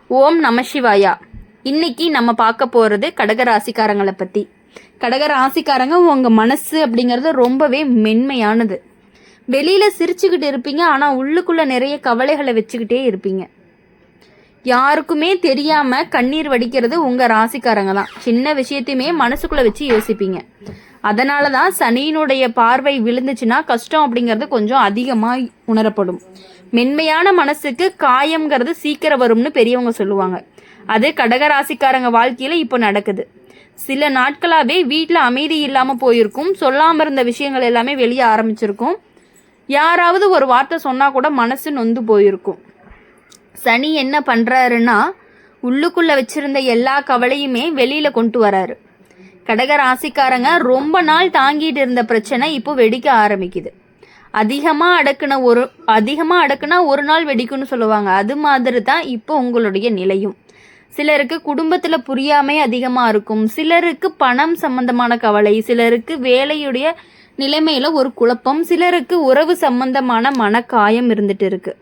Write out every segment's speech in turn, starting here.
ஓம் நம சிவாயா. இன்னைக்கு நம்ம பார்க்க போகிறது கடகராசிக்காரங்களை பற்றி. கடகராசிக்காரங்க உங்கள் மனசு அப்படிங்கிறது ரொம்பவே மென்மையானது. வெளியில் சிரிச்சுக்கிட்டு இருப்பீங்க, ஆனால் உள்ளுக்குள்ளே நிறைய கவலைகளை வச்சுக்கிட்டே இருப்பீங்க. யாருக்குமே தெரியாமல் கண்ணீர் வடிக்கிறது உங்கள் ராசிக்காரங்க தான். சின்ன விஷயத்தையுமே மனசுக்குள்ளே வச்சு யோசிப்பீங்க. அதனால தான் சனியினுடைய பார்வை விழுந்துச்சுன்னா கஷ்டம் அப்படிங்கிறது கொஞ்சம் அதிகமாக உணரப்படும். மென்மையான மனசுக்கு காயம்ங்கிறது சீக்கிரம் வரும்னு பெரியவங்க சொல்லுவாங்க. அது கடகராசிக்காரங்க வாழ்க்கையில் இப்போ நடக்குது. சில நாட்களாகவே வீட்டில் அமைதி இல்லாமல் போயிருக்கும். சொல்லாமல் இருந்த விஷயங்கள் எல்லாமே வெளியே ஆரம்பிச்சிருக்கும். யாராவது ஒரு வார்த்தை சொன்னால் கூட மனசு நொந்து போயிருக்கும். சனி என்ன பண்ணுறாருன்னா, உள்ளுக்குள்ளே வச்சுருந்த எல்லா கவலையுமே வெளியில் கொண்டு வராரு. கடகராசிக்காரங்க ரொம்ப நாள் தாங்கிட்டு இருந்த பிரச்சனை இப்போ வெடிக்க ஆரம்பிக்குது. அதிகமாக அடக்குனா ஒரு நாள் வெடிக்கும்னு சொல்லுவாங்க. அது மாதிரி தான் இப்போ உங்களுடைய நிலையும். சிலருக்கு குடும்பத்தில் புரியாமை அதிகமாக இருக்கும். சிலருக்கு பணம் சம்பந்தமான கவலை, சிலருக்கு வேலையுடைய நிலைமையில் ஒரு குழப்பம், சிலருக்கு உறவு சம்பந்தமான மனக்காயம் இருந்துட்டு இருக்கு.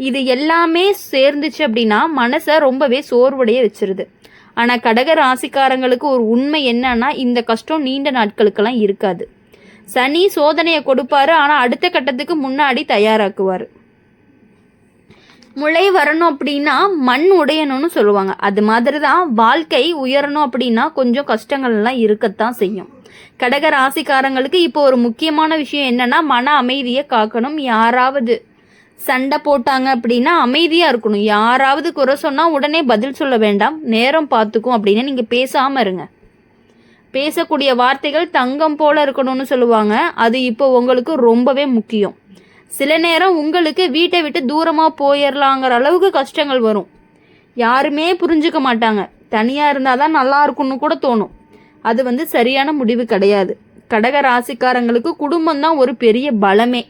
இது எல்லாமே சேர்ந்துச்சு அப்படின்னா மனசை ரொம்பவே சோர்வுடைய வச்சிருது. ஆனால் கடக ராசிக்காரங்களுக்கு ஒரு உண்மை என்னன்னா, இந்த கஷ்டம் நீண்ட நாட்களுக்கெல்லாம் இருக்காது. சனி சோதனையை கொடுப்பாரு, ஆனால் அடுத்த கட்டத்துக்கு முன்னாடி தயாராக்குவார். முளை வரணும் அப்படின்னா மண் உடையணும்னு சொல்லுவாங்க. அது மாதிரி தான் வாழ்க்கை உயரணும் அப்படின்னா கொஞ்சம் கஷ்டங்கள்லாம் இருக்கத்தான் செய்யும். கடக ராசிக்காரங்களுக்கு இப்போ ஒரு முக்கியமான விஷயம் என்னன்னா, மன அமைதியை காக்கணும். யாராவது சண்டை போட்டாங்க அப்படின்னா அமைதியாக இருக்கணும். யாராவது குறை சொன்னால் உடனே பதில் சொல்ல வேண்டாம், நேரம் பார்த்துக்கும் அப்படின்னு நீங்கள் பேசாமல் இருங்க. பேசக்கூடிய வார்த்தைகள் தங்கம் போல இருக்கணும்னு சொல்லுவாங்க. அது இப்போ உங்களுக்கு ரொம்பவே முக்கியம். சில நேரம் உங்களுக்கு வீட்டை விட்டு தூரமாக போயிடலாங்கிற அளவுக்கு கஷ்டங்கள் வரும். யாருமே புரிஞ்சுக்க மாட்டாங்க. தனியாக இருந்தால் தான் நல்லா இருக்கும்னு கூட தோணும். அது சரியான முடிவு கிடையாது. கடக ராசிக்காரங்களுக்கு குடும்பம் தான் ஒரு பெரிய பலமே.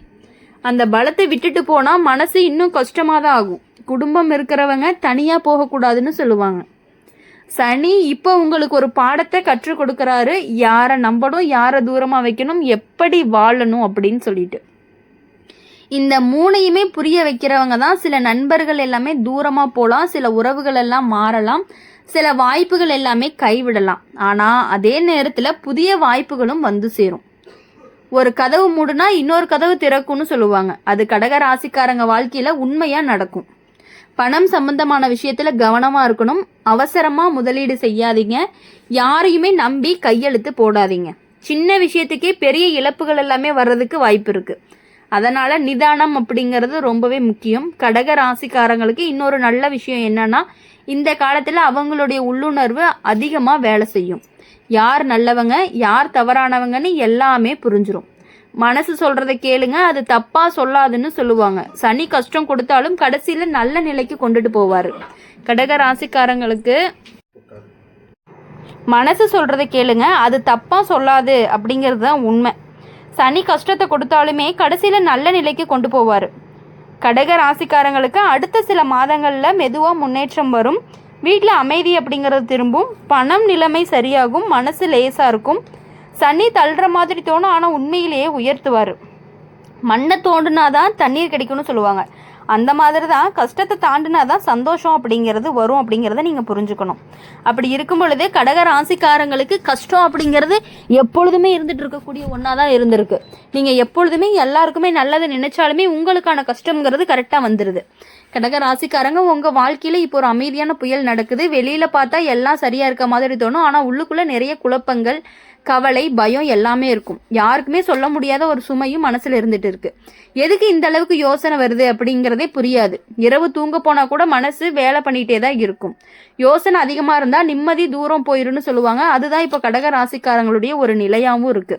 அந்த பலத்தை விட்டுட்டு போனால் மனசு இன்னும் கஷ்டமாக தான் ஆகும். குடும்பம் இருக்கிறவங்க தனியாக போகக்கூடாதுன்னு சொல்லுவாங்க. சனி இப்போ உங்களுக்கு ஒரு பாடத்தை கற்றுக் கொடுக்குறாரு. யாரை நம்பணும், யாரை தூரமாக வைக்கணும், எப்படி வாழணும் அப்படின்னு சொல்லிட்டு. இந்த மூணையுமே புரிய வைக்கிறவங்க தான். சில நண்பர்கள் எல்லாமே தூரமாக போகலாம், சில உறவுகள் எல்லாம் மாறலாம், சில வாய்ப்புகள் எல்லாமே கைவிடலாம். ஆனால் அதே நேரத்தில் புதிய வாய்ப்புகளும் வந்து சேரும். ஒரு கதவு மூடுனா இன்னொரு கதவு திறக்கும்னு சொல்லுவாங்க. அது கடக ராசிக்காரங்க வாழ்க்கையில் உண்மையாக நடக்கும். பணம் சம்பந்தமான விஷயத்துல கவனமா இருக்கணும். அவசரமா முதலீடு செய்யாதீங்க. யாரையுமே நம்பி கையெழுத்து போடாதீங்க. சின்ன விஷயத்துக்கே பெரிய இழப்புகள் எல்லாமே வர்றதுக்கு வாய்ப்பு இருக்கு. அதனால நிதானம் அப்படிங்கிறது ரொம்பவே முக்கியம். கடக ராசிக்காரங்களுக்கு இன்னொரு நல்ல விஷயம் என்னன்னா, இந்த காலத்துல அவங்களுடைய உள்ளுணர்வு அதிகமா வேலை செய்யும். யார் நல்லவங்க யார் தவறானவங்கன்னு எல்லாமே புரிஞ்சிடும். மனசு சொல்றதை கேளுங்க, அது தப்பா சொல்லாதுன்னு சொல்லுவாங்க. சனி கஷ்டம் கொடுத்தாலும் கடைசியில நல்ல நிலைக்கு கொண்டுட்டு போவாரு. கடக ராசிக்காரங்களுக்கு மனசு சொல்றதை கேளுங்க, அது தப்பா சொல்லாது அப்படிங்கிறது தான் உண்மை. சனி கஷ்டத்தை கொடுத்தாலுமே கடைசியில நல்ல நிலைக்கு கொண்டு போவாரு. கடக ராசிக்காரங்களுக்கு அடுத்த சில மாதங்கள்ல மெதுவா முன்னேற்றம் வரும். வீட்டில் அமைதி அப்படிங்கிறது திரும்பும். பணம் நிலைமை சரியாகும். மனசு லேசா இருக்கும். சனி தள்ளுற மாதிரி தோணும், ஆனால் உண்மையிலேயே உயர்த்துவார். மண்ணை தோண்டுனாதான் தண்ணீர் கிடைக்கும்னு சொல்லுவாங்க. அந்த மாதிரி தான் கஷ்டத்தை தாண்டினாதான் சந்தோஷம் அப்படிங்கிறது வரும் அப்படிங்கிறத நீங்கள் புரிஞ்சுக்கணும். அப்படி இருக்கும் பொழுது கடக ராசிக்காரங்களுக்கு கஷ்டம் அப்படிங்கிறது எப்பொழுதுமே இருந்துட்டு இருக்கக்கூடிய ஒன்றா தான் இருந்திருக்கு. நீங்கள் எப்பொழுதுமே எல்லாருக்குமே நல்லதை நினைச்சாலுமே உங்களுக்கான கஷ்டங்கிறது கரெக்டாக வந்துடுது. கடக ராசிக்காரங்க உங்கள் வாழ்க்கையில் இப்போ ஒரு அமைதியான புயல் நடக்குது. வெளியில் பார்த்தா எல்லாம் சரியாக இருக்க மாதிரி தோணும், ஆனால் உள்ளுக்குள்ளே நிறைய குழப்பங்கள், கவலை, பயம் எல்லாமே இருக்கும். யாருக்குமே சொல்ல முடியாத ஒரு சுமையும் மனசுல இருந்துட்டு இருக்கு. எதுக்கு இந்த அளவுக்கு யோசனை வருது அப்படிங்கிறதே புரியாது. இரவு தூங்க போனா கூட மனசு வேலை பண்ணிட்டே தான் இருக்கும். யோசனை அதிகமா இருந்தா நிம்மதி தூரம் போயிருன்னு சொல்லுவாங்க. அதுதான் இப்போ கடக ராசிக்காரங்களுடைய ஒரு நிலையாவும் இருக்கு.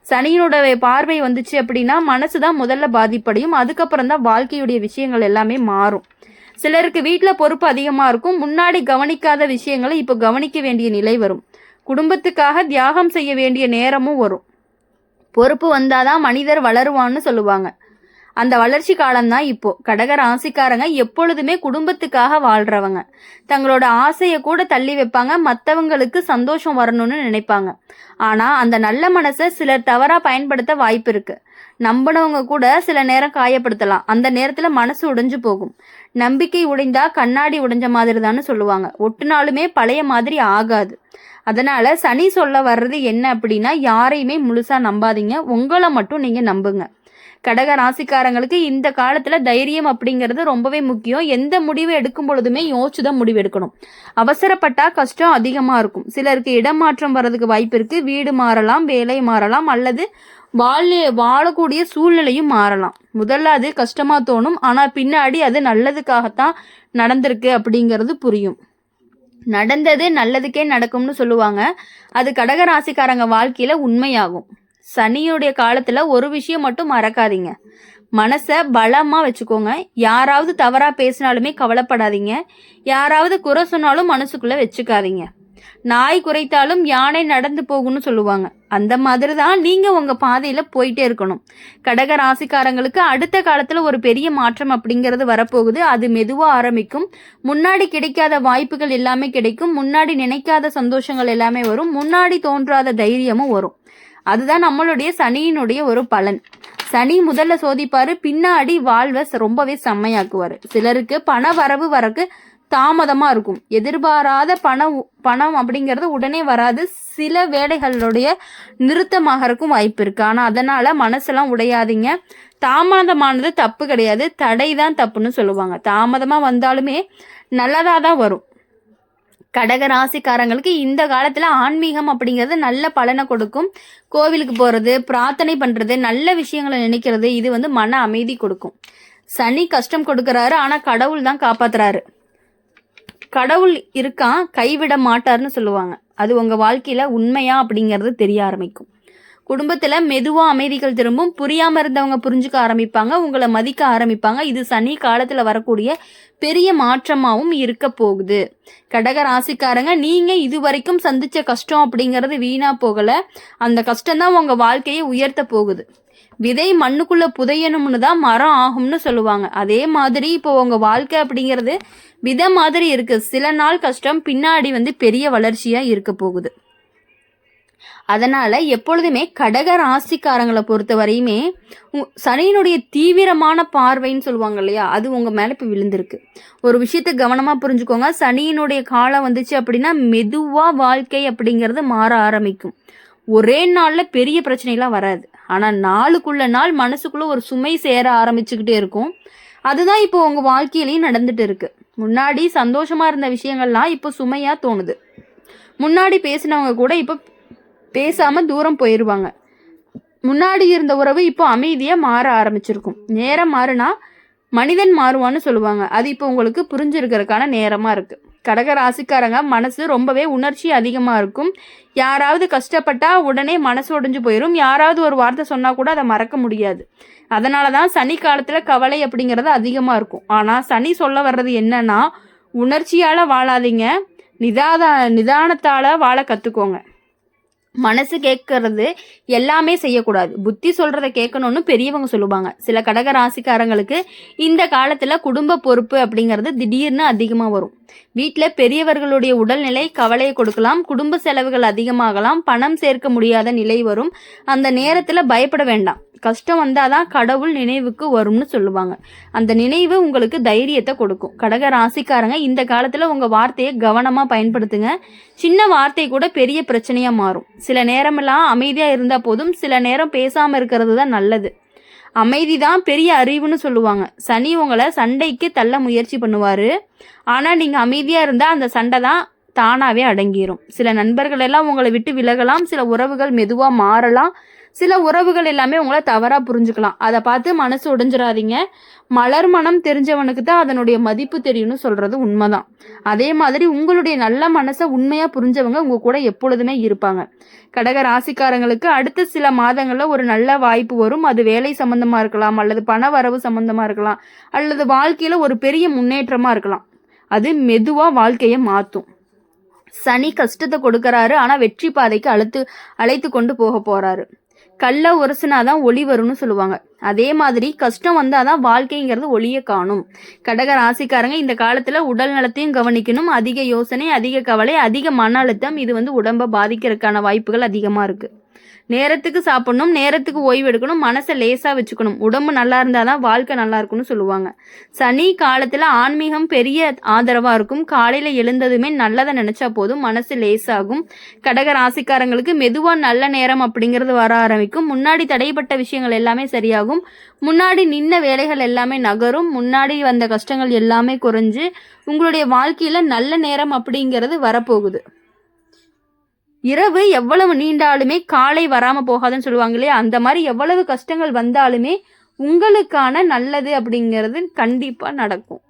சனியினுடைய பார்வை வந்துச்சு அப்படின்னா மனசுதான் முதல்ல பாதிப்படையும். அதுக்கப்புறம் தான் வாழ்க்கையுடைய விஷயங்கள் எல்லாமே மாறும். சிலருக்கு வீட்டில் பொறுப்பு அதிகமா இருக்கும். முன்னாடி கவனிக்காத விஷயங்களை இப்போ கவனிக்க வேண்டிய நிலை வரும். குடும்பத்துக்காக தியாகம் செய்ய வேண்டிய நேரமும் வரும். பொறுப்பு வந்தாதான் மனிதர் வளருவான்னு சொல்லுவாங்க. அந்த வளர்ச்சி காலம்தான் இப்போ. கடக ராசிக்காரங்க எப்பொழுதுமே குடும்பத்துக்காக வாழ்றவங்க. தங்களோட ஆசையை கூட தள்ளி வைப்பாங்க, மற்றவங்களுக்கு சந்தோஷம் வரணும்னு நினைப்பாங்க. ஆனா அந்த நல்ல மனசை சிலர் தவறா பயன்படுத்த வாய்ப்பு இருக்கு. நம்பினவங்க கூட சில நேரம் காயப்படுத்தலாம். அந்த நேரத்துல மனசு உடைஞ்சு போகும். நம்பிக்கை உடைந்தா கண்ணாடி உடைஞ்ச மாதிரி தான்னு சொல்லுவாங்க. ஒட்டுனாலுமே பழைய மாதிரி ஆகாது. அதனால சனி சொல்ல வர்றது என்ன அப்படின்னா, யாரையுமே முழுசா நம்பாதீங்க, உங்களை மட்டும் நீங்க நம்புங்க. கடக ராசிக்காரங்களுக்கு இந்த காலத்துல தைரியம் அப்படிங்கிறது ரொம்பவே முக்கியம். எந்த முடிவு எடுக்கும் பொழுதுமே யோசிச்சுதான் முடிவு எடுக்கணும். அவசரப்பட்டா கஷ்டம் அதிகமா இருக்கும். சிலருக்கு இடமாற்றம் வர்றதுக்கு வாய்ப்பு இருக்கு. வீடு மாறலாம், வேலை மாறலாம், அல்லது வாழக்கூடிய சூழ்நிலையும் மாறலாம். முதல்ல அது கஷ்டமா தோணும், ஆனா பின்னாடி அது நல்லதுக்காகத்தான் நடந்திருக்கு அப்படிங்கிறது புரியும். நடந்தது நல்லதுக்கே நடக்கும்னு சொல்லுவாங்க. அது கடக ராசிக்காரங்க வாழ்க்கையில உண்மையாகும். சனியுடைய காலத்துல ஒரு விஷயம் மட்டும் மறக்காதீங்க, மனசை பலமா வச்சுக்கோங்க. யாராவது தவறா பேசினாலுமே கவலைப்படாதீங்க. யாராவது குறை சொன்னாலும் மனசுக்குள்ள வச்சுக்காதீங்க. நாய் குறைத்தாலும் யானை நடந்து போகும்னு சொல்லுவாங்க. அந்த மாதிரி தான் நீங்க உங்க பாதையில போயிட்டே இருக்கணும். கடக ராசிக்காரங்களுக்கு அடுத்த காலத்துல ஒரு பெரிய மாற்றம் அப்படிங்கிறது வரப்போகுது. அது மெதுவா ஆரம்பிக்கும். முன்னாடி கிடைக்காத வாய்ப்புகள் எல்லாமே கிடைக்கும். முன்னாடி நினைக்காத சந்தோஷங்கள் எல்லாமே வரும். முன்னாடி தோன்றாத தைரியமும் வரும். அதுதான் நம்மளுடைய சனியினுடைய ஒரு பலன். சனி முதல்ல சோதிப்பாரு, பின்னாடி வாழ்வை ரொம்பவே செம்மையாக்குவாரு. சிலருக்கு பண வரவு வரக்கு தாமதமா இருக்கும். எதிர்பாராத பணம் அப்படிங்கிறது உடனே வராது. சில வேலைகளுடைய நிறுத்தமாகறக்கும் வாய்ப்பு இருக்கு. ஆனா அதனால மனசெல்லாம் உடையாதீங்க. தாமதமானது தப்பு கிடையாது, தடை தான் தப்புன்னு சொல்லுவாங்க. தாமதமா வந்தாலுமே நல்லதா தான் வரும். கடக ராசிக்காரங்களுக்கு இந்த காலத்துல ஆன்மீகம் அப்படிங்கிறது நல்ல பலனை கொடுக்கும். கோவிலுக்கு போறது, பிரார்த்தனை பண்றது, நல்ல விஷயங்களை நினைக்கிறது, இது மன அமைதி கொடுக்கும். சனி கஷ்டம் கொடுக்கறாரு, ஆனா கடவுள் தான் காப்பாத்துறாரு. கடவுள் இருக்கான், கைவிட மாட்டார்னு சொல்லுவாங்க. அது உங்க வாழ்க்கையில உண்மையா அப்படிங்கிறது தெரிய ஆரம்பிக்கும். குடும்பத்துல மெதுவா அமைதிகள் திரும்பும். புரியாம இருந்தவங்க புரிஞ்சுக்க ஆரம்பிப்பாங்க, உங்களை மதிக்க ஆரம்பிப்பாங்க. இது சனி காலத்துல வரக்கூடிய பெரிய மாற்றமாவும் இருக்க போகுது. கடக ராசிக்காரங்க, நீங்க இதுவரைக்கும் சந்திச்ச கஷ்டம் அப்படிங்கிறது வீணா போகல. அந்த கஷ்டம் தான் உங்க வாழ்க்கையை உயர்த்த போகுது. விதை மண்ணுக்குள்ள புதையணும்னு தான் மரம் ஆகும்னு சொல்லுவாங்க. அதே மாதிரி இப்போ உங்க வாழ்க்கை அப்படிங்கிறது விதை மாதிரி இருக்கு. சில நாள் கஷ்டம் பின்னாடி பெரிய வளர்ச்சியா இருக்க போகுது. அதனால எப்பொழுதுமே கடக ராசிக்காரங்களை பொறுத்த வரையுமே சனியினுடைய தீவிரமான பார்வைன்னு சொல்லுவாங்க இல்லையா, அது உங்க மேல இப்ப விழுந்திருக்கு. ஒரு விஷயத்த கவனமா புரிஞ்சுக்கோங்க. சனியினுடைய காலம் வந்துச்சு அப்படின்னா மெதுவா வாழ்க்கை அப்படிங்கிறது மாற ஆரம்பிக்கும். ஒரே நாள்ல பெரிய பிரச்சனைலாம் வராது. ஆனா நாளுக்குள்ள நாள் மனசுக்குள்ள ஒரு சுமை சேர ஆரம்பிச்சுக்கிட்டே இருக்கும். அதுதான் இப்போ உங்க வாழ்க்கையிலையும் நடந்துட்டு இருக்கு. முன்னாடி சந்தோஷமா இருந்த விஷயங்கள்லாம் இப்போ சுமையா தோணுது. முன்னாடி பேசினவங்க கூட இப்போ பேசாம தூரம் போயிடுவாங்க. முன்னாடி இருந்த உறவு இப்போ அமைதியா மாற ஆரம்பிச்சிருக்கும். நேரம் மாறுனா மனிதன் மாறுவான்னு சொல்லுவாங்க. அது இப்போ உங்களுக்கு புரிஞ்சிருக்கிறதுக்கான நேரமா இருக்கு. கடக ராசிக்காரங்க மனசு ரொம்பவே உணர்ச்சி அதிகமா இருக்கும். யாராவது கஷ்டப்பட்டா உடனே மனசு உடைஞ்சு போயிடும். யாராவது ஒரு வார்த்தை சொன்னா கூட அதை மறக்க முடியாது. அதனாலதான் சனி காலத்துல கவலை அப்படிங்கிறது அதிகமா இருக்கும். ஆனா சனி சொல்ல வர்றது என்னன்னா, உணர்ச்சியால வாழாதீங்க, நிதானத்தால வாழ கத்துக்கோங்க. மனசு கேட்கறது எல்லாமே செய்யக்கூடாது, புத்தி சொல்றத கேட்கணும்னு பெரியவங்க சொல்லுவாங்க. சில கடக ராசிக்காரங்களுக்கு இந்த காலத்துல குடும்ப பொறுப்பு அப்படிங்கிறது திடீர்னு அதிகமா வரும். வீட்டுல பெரியவர்களுடைய உடல்நிலை கவலையை கொடுக்கலாம். குடும்ப செலவுகள் அதிகமாகலாம். பணம் சேர்க்க முடியாத நிலை வரும். அந்த நேரத்துல பயப்பட வேண்டாம். கஷ்டம் வந்தாதான் கடவுள் நினைவுக்கு வரும்னு சொல்லுவாங்க. அந்த நினைவு உங்களுக்கு தைரியத்தை கொடுக்கும். கடக ராசிக்காரங்க இந்த காலத்துல உங்க வார்த்தையை கவனமா பயன்படுத்துங்க. சின்ன வார்த்தை கூட பெரிய பிரச்சனையா மாறும். சில நேரமெல்லாம் அமைதியா இருந்தா போதும். சில நேரம் பேசாம இருக்கிறது தான் நல்லது. அமைதி தான் பெரிய அறிவுன்னு சொல்லுவாங்க. சனி உங்களை சண்டைக்கு தள்ள முயற்சி பண்ணுவாரு. ஆனா நீங்க அமைதியா இருந்தா அந்த சண்டை தான் தானாவே அடங்கிரும். சில நண்பர்கள் எல்லாம் உங்களை விட்டு விலகலாம். சில உறவுகள் மெதுவா மாறலாம். சில உறவுகள் எல்லாமே உங்களை தவறா புரிஞ்சுக்கலாம். அதை பார்த்து மனசு உடைஞ்சிடாதீங்க. மலர் மனம் தெரிஞ்சவனுக்கு தான் அதனுடைய மதிப்பு தெரியும்னு சொல்றது உண்மைதான். அதே மாதிரி உங்களுடைய நல்ல மனசை உண்மையா புரிஞ்சவங்க உங்க கூட எப்பொழுதுமே இருப்பாங்க. கடக ராசிக்காரங்களுக்கு அடுத்த சில மாதங்கள்ல ஒரு நல்ல வாய்ப்பு வரும். அது வேலை சம்பந்தமா இருக்கலாம், அல்லது பண வரவு சம்பந்தமா இருக்கலாம், அல்லது வாழ்க்கையில ஒரு பெரிய முன்னேற்றமா இருக்கலாம். அது மெதுவா வாழ்க்கையை மாற்றும். சனி கஷ்டத்தை கொடுக்கறாரு, ஆனா வெற்றி பாதைக்கு அழைத்து கொண்டு போக போறாரு. கல்லை உரசுனாதான் ஒளி வரும்னு சொல்லுவாங்க. அதே மாதிரி கஷ்டம் வந்தாதான் வாழ்க்கைங்கிறது ஒளியை காணும். கடக ராசிக்காரங்க இந்த காலத்துல உடல் நலத்தையும் கவனிக்கணும். அதிக யோசனை, அதிக கவலை, அதிக மன அழுத்தம், இது உடம்பை பாதிக்கிறதுக்கான வாய்ப்புகள் அதிகமா இருக்கு. நேரத்துக்கு சாப்பிடணும், நேரத்துக்கு ஓய்வு எடுக்கணும், மனசை லேசா வச்சுக்கணும். உடம்பு நல்லா இருந்தாதான் வாழ்க்கை நல்லா இருக்கும்னு சொல்லுவாங்க. சனி காலத்துல ஆன்மீகம் பெரிய ஆதரவா இருக்கும். காலையில எழுந்ததுமே நல்லதை நினைச்சா போதும், மனசு லேசாகும். கடக ராசிக்காரங்களுக்கு மெதுவா நல்ல நேரம் அப்படிங்கிறது வர ஆரம்பிக்கும். முன்னாடி தடைப்பட்ட விஷயங்கள் எல்லாமே சரியாகும். முன்னாடி நின்ன வேலைகள் எல்லாமே நகரும். முன்னாடி வந்த கஷ்டங்கள் எல்லாமே குறைஞ்சு உங்களுடைய வாழ்க்கையில நல்ல நேரம் அப்படிங்கிறது வரப்போகுது. இரவு எவ்வளவு நீண்டாலுமே காலை வராம போகாதுன்னு சொல்லுவாங்க இல்லையா, அந்த மாதிரி எவ்வளவு கஷ்டங்கள் வந்தாலுமே உங்களுக்கான நல்லது அப்படிங்கிறது கண்டிப்பா நடக்கும்.